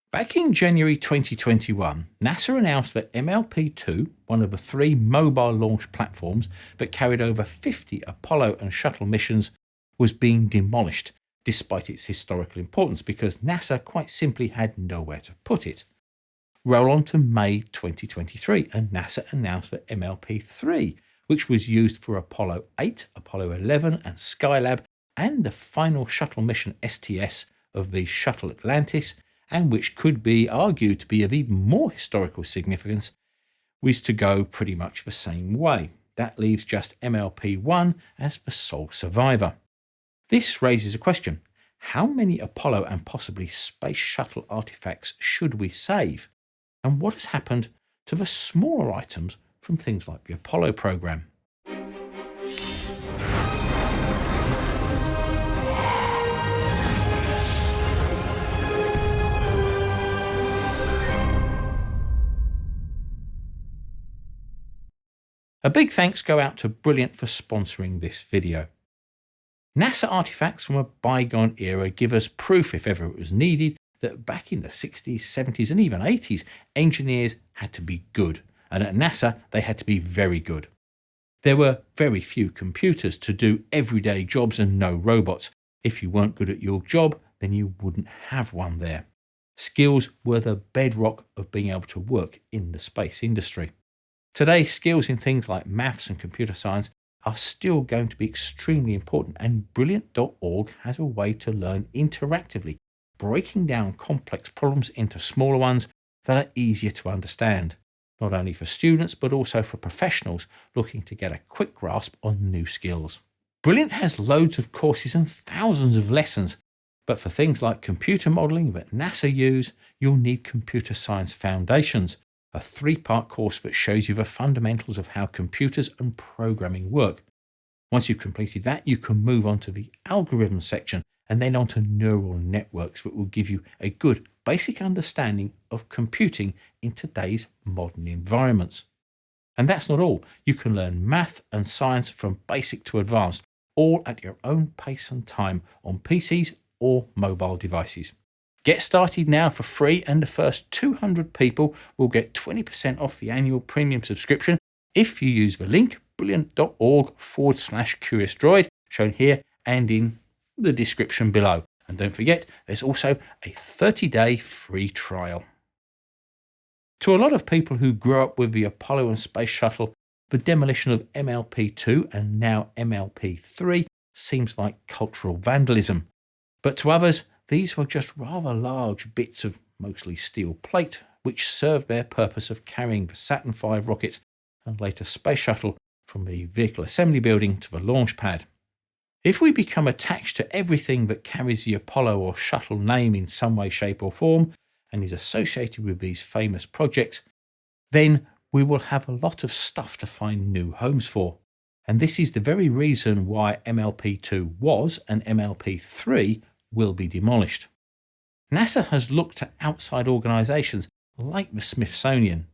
Back in January 2021, NASA announced that MLP-2, one of the 3 mobile launch platforms that carried over 50 Apollo and Shuttle missions, was being demolished, despite its historical importance, because NASA quite simply had nowhere to put it. Roll on to May 2023, and NASA announced that MLP-3, which was used for Apollo 8, Apollo 11 and Skylab, and the final shuttle mission STS of the Shuttle Atlantis, and which could be argued to be of even more historical significance, was to go pretty much the same way. That leaves just MLP-1 as the sole survivor. This raises a question. How many Apollo and possibly Space Shuttle artifacts should we save? And what has happened to the smaller items from things like the Apollo program? A big thanks go out to Brilliant for sponsoring this video. NASA artifacts from a bygone era give us proof, if ever it was needed, that back in the 60s, 70s and even 80s, engineers had to be good, and at NASA they had to be very good. There were very few computers to do everyday jobs and no robots. If you weren't good at your job, then you wouldn't have one there. Skills were the bedrock of being able to work in the space industry. Today, skills in things like maths and computer science are still going to be extremely important, and Brilliant.org has a way to learn interactively, breaking down complex problems into smaller ones that are easier to understand, not only for students but also for professionals looking to get a quick grasp on new skills. Brilliant has loads of courses and thousands of lessons, but for things like computer modelling that NASA use, you'll need Computer Science Foundations, a 3-part course that shows you the fundamentals of how computers and programming work. Once you've completed that, you can move on to the algorithm section and then onto neural networks that will give you a good basic understanding of computing in today's modern environments. And that's not all. You can learn math and science from basic to advanced, all at your own pace and time on PCs or mobile devices. Get started now for free, and the first 200 people will get 20% off the annual premium subscription if you use the link brilliant.org/CuriousDroid shown here and in the description below. And don't forget, there's also a 30-day free trial. To a lot of people who grew up with the Apollo and Space Shuttle, the demolition of MLP-2 and now MLP-3 seems like cultural vandalism. But to others, these were just rather large bits of mostly steel plate which served their purpose of carrying the Saturn V rockets and later Space Shuttle from the vehicle assembly building to the launch pad. If we become attached to everything that carries the Apollo or Shuttle name in some way, shape or form and is associated with these famous projects, then we will have a lot of stuff to find new homes for. And this is the very reason why MLP-2 was and MLP-3 will be demolished. NASA has looked at outside organisations like the Smithsonian.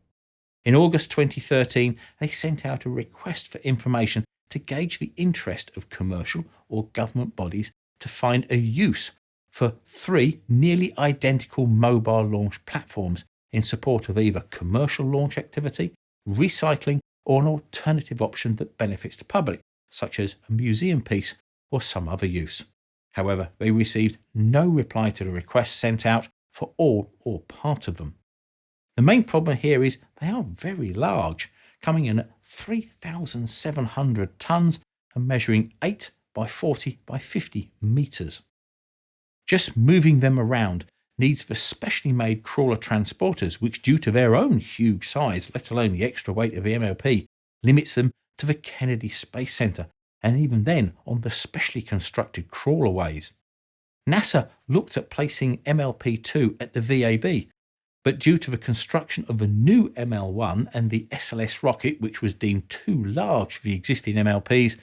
In August 2013, they sent out a request for information to gauge the interest of commercial or government bodies to find a use for 3 nearly identical mobile launch platforms in support of either commercial launch activity, recycling, or an alternative option that benefits the public, such as a museum piece or some other use. However, they received no reply to the request sent out for all or part of them. The main problem here is they are very large, coming in at 3,700 tonnes and measuring 8 by 40 by 50 metres. Just moving them around needs the specially made crawler transporters, which due to their own huge size, let alone the extra weight of the MLP, limits them to the Kennedy Space Center, and even then on the specially constructed crawlerways. NASA looked at placing MLP-2 at the VAB, but due to the construction of the new ML-1 and the SLS rocket, which was deemed too large for the existing MLPs,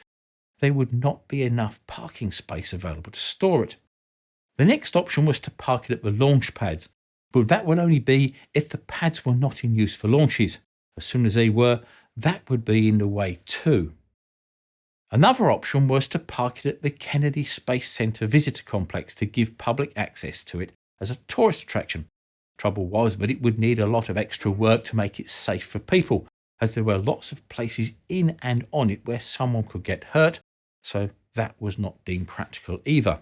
there would not be enough parking space available to store it. The next option was to park it at the launch pads, but that would only be if the pads were not in use for launches. As soon as they were, that would be in the way too. Another option was to park it at the Kennedy Space Center Visitor Complex to give public access to it as a tourist attraction. Trouble was that it would need a lot of extra work to make it safe for people, as there were lots of places in and on it where someone could get hurt, so that was not deemed practical either.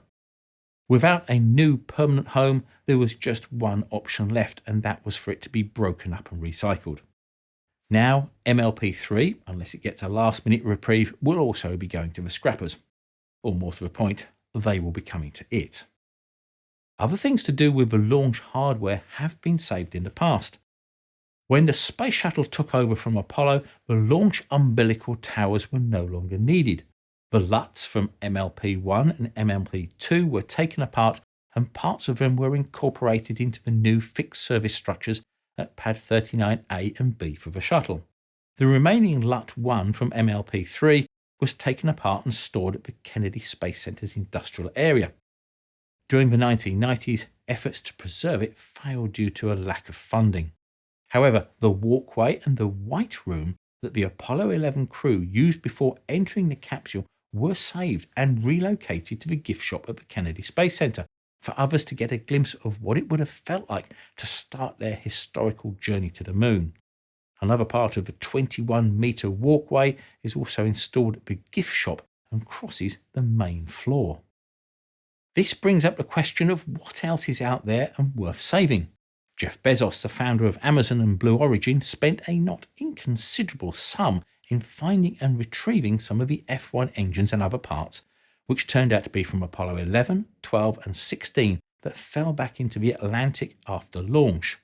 Without a new permanent home, there was just one option left, and that was for it to be broken up and recycled. Now, MLP3, unless it gets a last-minute reprieve, will also be going to the scrappers. Or more to the point, they will be coming to it. Other things to do with the launch hardware have been saved in the past. When the Space Shuttle took over from Apollo, the launch umbilical towers were no longer needed. The LUTs from MLP-1 and MLP-2 were taken apart, and parts of them were incorporated into the new fixed service structures at Pad 39A and B for the shuttle. The remaining LUT-1 from MLP-3 was taken apart and stored at the Kennedy Space Center's industrial area. During the 1990s, efforts to preserve it failed due to a lack of funding. However, the walkway and the white room that the Apollo 11 crew used before entering the capsule were saved and relocated to the gift shop at the Kennedy Space Center for others to get a glimpse of what it would have felt like to start their historical journey to the moon. Another part of the 21-meter walkway is also installed at the gift shop and crosses the main floor. This brings up the question of what else is out there and worth saving. Jeff Bezos, the founder of Amazon and Blue Origin, spent a not inconsiderable sum in finding and retrieving some of the F1 engines and other parts, which turned out to be from Apollo 11, 12 and 16 that fell back into the Atlantic after launch.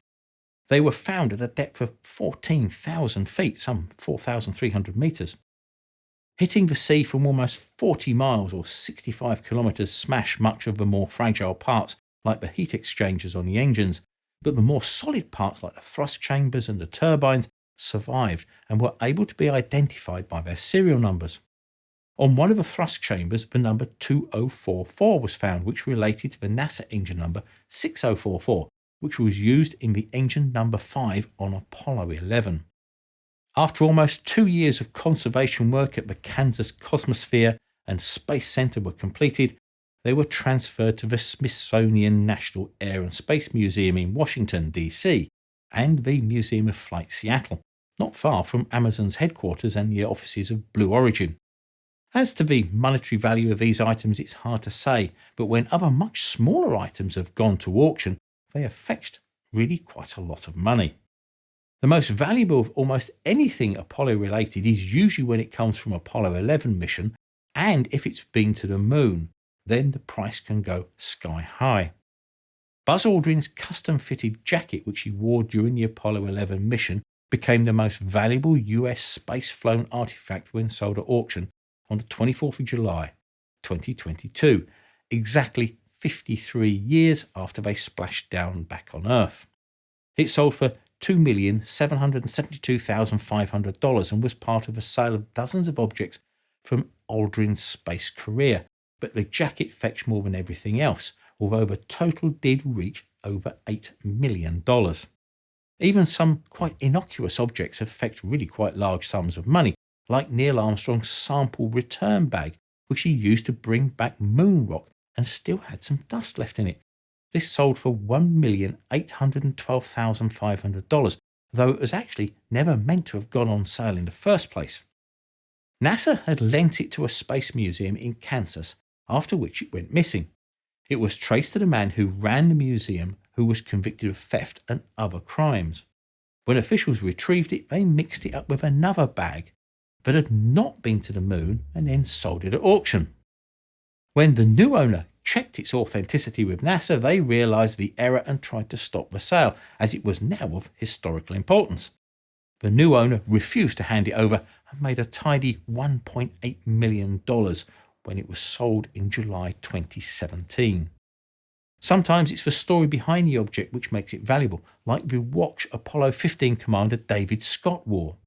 They were found at a depth of 14,000 feet, some 4,300 meters. Hitting the sea from almost 40 miles or 65 kilometers smashed much of the more fragile parts like the heat exchangers on the engines, but the more solid parts like the thrust chambers and the turbines survived and were able to be identified by their serial numbers. On one of the thrust chambers, the number 2044 was found, which related to the NASA engine number 6044, which was used in the engine number 5 on Apollo 11. After almost 2 years of conservation work at the Kansas Cosmosphere and Space Center were completed, they were transferred to the Smithsonian National Air and Space Museum in Washington, D.C., and the Museum of Flight Seattle, not far from Amazon's headquarters and the offices of Blue Origin. As to the monetary value of these items, it's hard to say, but when other much smaller items have gone to auction, they have fetched really quite a lot of money. The most valuable of almost anything Apollo related is usually when it comes from Apollo 11 mission, and if it's been to the moon, then the price can go sky high. Buzz Aldrin's custom-fitted jacket, which he wore during the Apollo 11 mission, became the most valuable US space-flown artifact when sold at auction on the 24th of July, 2022, exactly 53 years after they splashed down back on Earth. It sold for $2,772,500 and was part of a sale of dozens of objects from Aldrin's space career, but the jacket fetched more than everything else, although the total did reach over $8 million. Even some quite innocuous objects have fetched really quite large sums of money, like Neil Armstrong's sample return bag, which he used to bring back moon rock and still had some dust left in it. This sold for $1,812,500, though it was actually never meant to have gone on sale in the first place. NASA had lent it to a space museum in Kansas, after which it went missing. It was traced to the man who ran the museum, who was convicted of theft and other crimes. When officials retrieved it, they mixed it up with another bag that had not been to the moon and then sold it at auction. When the new owner checked its authenticity with NASA, they realised the error and tried to stop the sale, as it was now of historical importance. The new owner refused to hand it over and made a tidy $1.8 million when it was sold in July 2017. Sometimes it's the story behind the object which makes it valuable, like the watch Apollo 15 commander David Scott wore.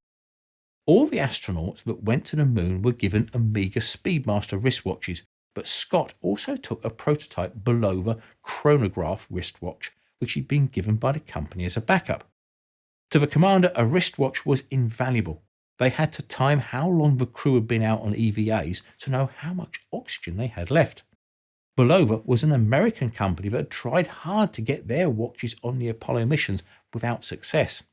All the astronauts that went to the moon were given Omega Speedmaster wristwatches, but Scott also took a prototype Bulova chronograph wristwatch, which he'd been given by the company as a backup. To the commander, a wristwatch was invaluable. They had to time how long the crew had been out on EVAs to know how much oxygen they had left. Bulova was an American company that had tried hard to get their watches on the Apollo missions without success.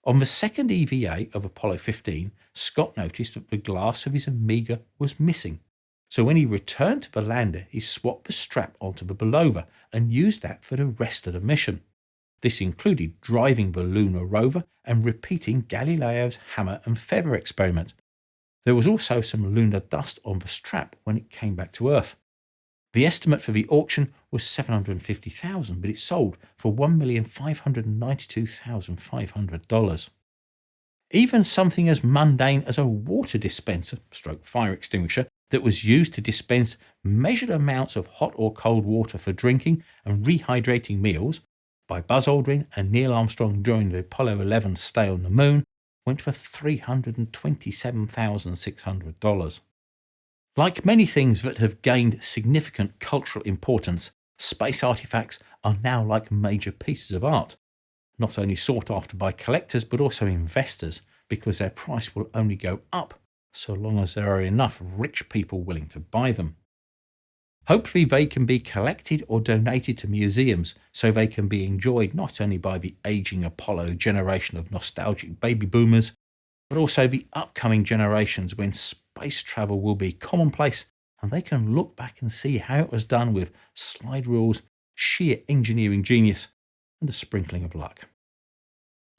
On the second EVA of Apollo 15, Scott noticed that the glass of his Amiga was missing. So when he returned to the lander, he swapped the strap onto the Bulova and used that for the rest of the mission. This included driving the lunar rover and repeating Galileo's hammer and feather experiment. There was also some lunar dust on the strap when it came back to Earth. The estimate for the auction was $750,000, but it sold for $1,592,500. Even something as mundane as a water dispenser, stroke fire extinguisher, that was used to dispense measured amounts of hot or cold water for drinking and rehydrating meals by Buzz Aldrin and Neil Armstrong during the Apollo 11 stay on the moon went for $327,600. Like many things that have gained significant cultural importance, space artifacts are now like major pieces of art, not only sought after by collectors but also investors, because their price will only go up so long as there are enough rich people willing to buy them. Hopefully they can be collected or donated to museums so they can be enjoyed not only by the aging Apollo generation of nostalgic baby boomers, but also the upcoming generations when space travel will be commonplace and they can look back and see how it was done with slide rules, sheer engineering genius, and a sprinkling of luck.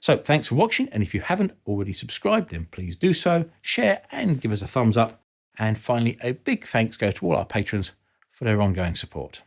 So thanks for watching, and if you haven't already subscribed, then please do so, share and give us a thumbs up. And finally, a big thanks go to all our patrons for their ongoing support.